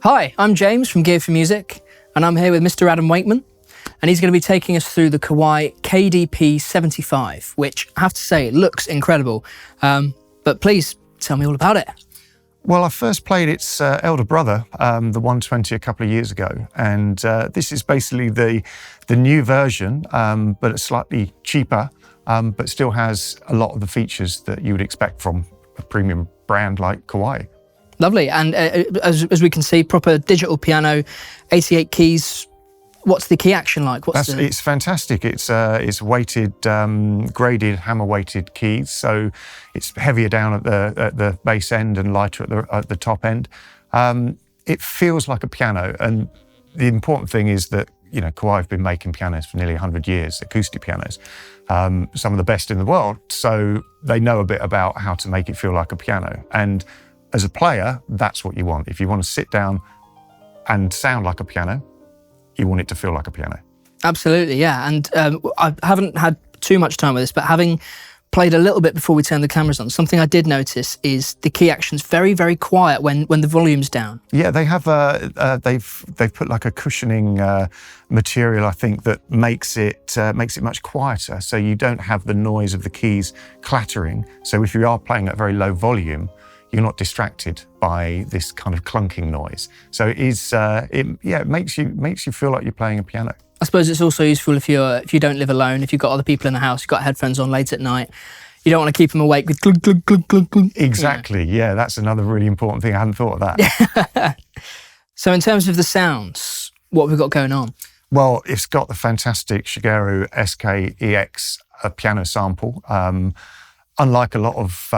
Hi, I'm James from Gear4music, and I'm here with Mr. Adam Wakeman, and he's going to be taking us through the Kawai KDP75, which I have to say looks incredible. But please tell me all about it. Well, I first played its elder brother, the 120, a couple of years ago, and this is basically the new version, but it's slightly cheaper, but still has a lot of the features that you would expect from a premium brand like Kawai. Lovely, and as we can see, proper digital piano, 88 keys. What's the key action like? It's fantastic. It's weighted, graded, hammer-weighted keys, so it's heavier down at the bass end and lighter at the top end. It feels like a piano, and the important thing is that Kawai have been making pianos for nearly 100 years, acoustic pianos, some of the best in the world. So they know a bit about how to make it feel like a piano. And as a player, that's what you want. If you want to sit down and sound like a piano, you want it to feel like a piano. Absolutely, yeah. And I haven't had too much time with this, but having played a little bit before we turned the cameras on, something I did notice is the key action's very, very quiet when the volume's down. Yeah, they have they've put like a cushioning material, I think, that makes it much quieter, so you don't have the noise of the keys clattering. So if you are playing at very low volume, you're not distracted by this kind of clunking noise. So it is, it makes you feel like you're playing a piano. I suppose it's also useful if you don't live alone, if you've got other people in the house, you've got headphones on late at night, you don't want to keep them awake with glug, glug, glug, glug, glug. Exactly, yeah, that's another really important thing. I hadn't thought of that. So in terms of the sounds, what have we got going on? Well, it's got the fantastic Shigeru SK-EX piano sample. Unlike a lot of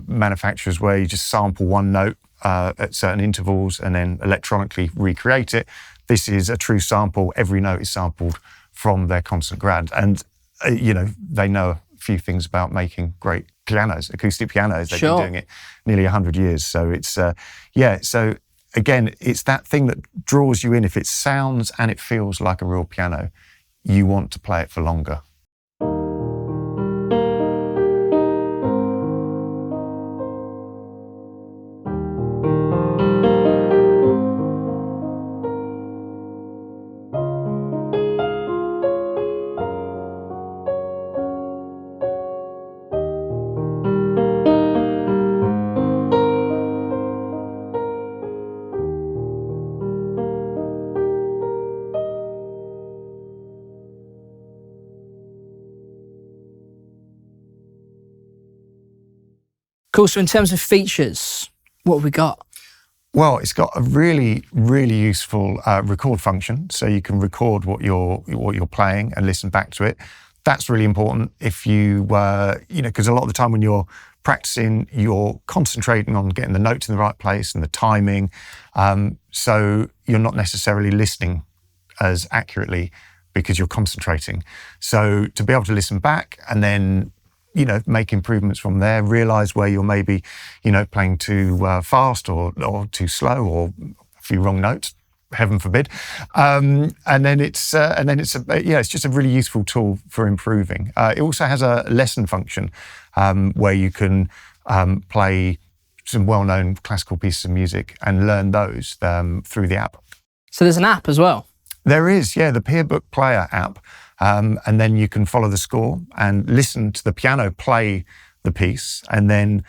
manufacturers where you just sample one note at certain intervals and then electronically recreate it, this is a true sample. Every note is sampled from their concert grad. And, they know a few things about making great pianos, acoustic pianos. They've been doing it nearly 100 years. So it's, so again, it's that thing that draws you in. If it sounds and it feels like a real piano, you want to play it for longer. Cool, so in terms of features, what have we got? Well, it's got a really, really useful record function, so you can record what you're playing and listen back to it. That's really important if you, because a lot of the time when you're practicing, you're concentrating on getting the notes in the right place and the timing, so you're not necessarily listening as accurately because you're concentrating. So to be able to listen back and then make improvements from there, realise where you're maybe, playing too fast or too slow or a few wrong notes, heaven forbid. And then it's just a really useful tool for improving. It also has a lesson function where you can play some well-known classical pieces of music and learn those through the app. So there's an app as well? There is, yeah, the Peerbook Player app. And then you can follow the score and listen to the piano play the piece and then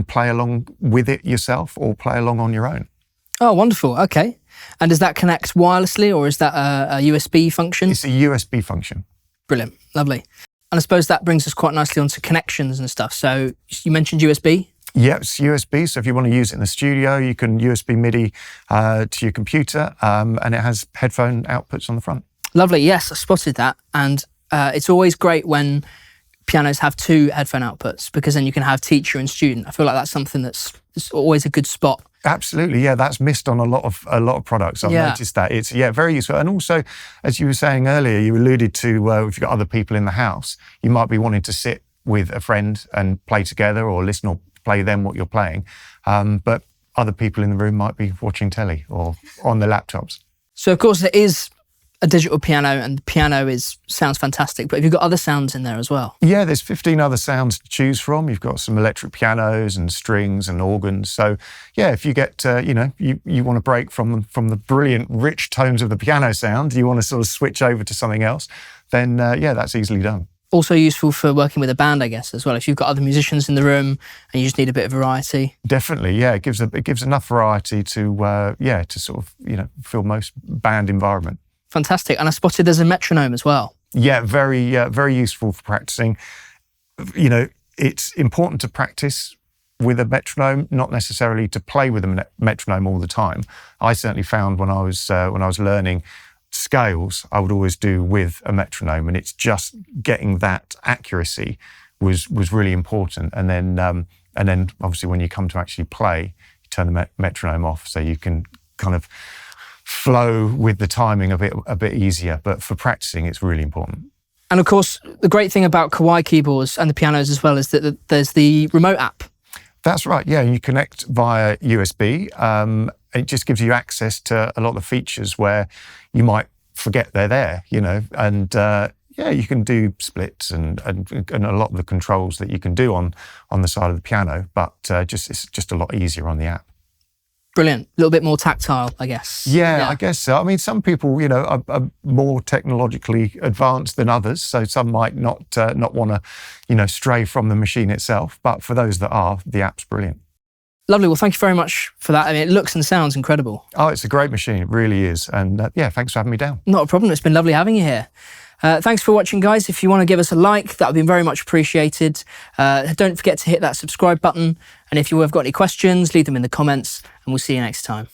play along with it yourself or play along on your own. Oh, wonderful. Okay. And does that connect wirelessly or is that a USB function? It's a USB function. Brilliant. Lovely. And I suppose that brings us quite nicely onto connections and stuff. So you mentioned USB? Yeah, it's USB. So if you want to use it in the studio, you can USB MIDI to your computer and it has headphone outputs on the front. Lovely, yes, I spotted that. And it's always great when pianos have two headphone outputs because then you can have teacher and student. I feel like that's something that's always a good spot. Absolutely, yeah, that's missed on a lot of products. I've noticed that. It's very useful. And also, as you were saying earlier, you alluded to if you've got other people in the house, you might be wanting to sit with a friend and play together or listen or play them what you're playing. But other people in the room might be watching telly or on their laptops. So of course it is a digital piano, and the piano sounds fantastic, but have you got other sounds in there as well? Yeah, there's 15 other sounds to choose from. You've got some electric pianos and strings and organs. So yeah, if you get, you want to break from the brilliant, rich tones of the piano sound, you want to sort of switch over to something else, then yeah, that's easily done. Also useful for working with a band, I guess, as well. If you've got other musicians in the room and you just need a bit of variety. Definitely, yeah. It gives enough variety to sort of fill most band environment. Fantastic. And I spotted there's a metronome as well. Yeah, very useful for practicing. It's important to practice with a metronome, not necessarily to play with a metronome all the time. I certainly found when I was learning scales, I would always do with a metronome, and it's just getting that accuracy was really important. And then obviously when you come to actually play, you turn the metronome off so you can kind of flow with the timing a bit easier. But for practicing, it's really important. And of course, the great thing about Kawai keyboards and the pianos as well is that there's the remote app. That's right, yeah. You connect via USB. It just gives you access to a lot of the features where you might forget they're there, and yeah, you can do splits and a lot of the controls that you can do on the side of the piano, but it's just a lot easier on the app. Brilliant. A little bit more tactile, I guess. Yeah, I guess so. I mean, some people, are more technologically advanced than others, so some might not want to, stray from the machine itself. But for those that are, the app's brilliant. Lovely. Well, thank you very much for that. I mean, it looks and sounds incredible. Oh, it's a great machine. It really is. And yeah, thanks for having me down. Not a problem. It's been lovely having you here. Thanks for watching, guys. If you want to give us a like, that would be very much appreciated. Don't forget to hit that subscribe button. And if you have got any questions, leave them in the comments, and we'll see you next time.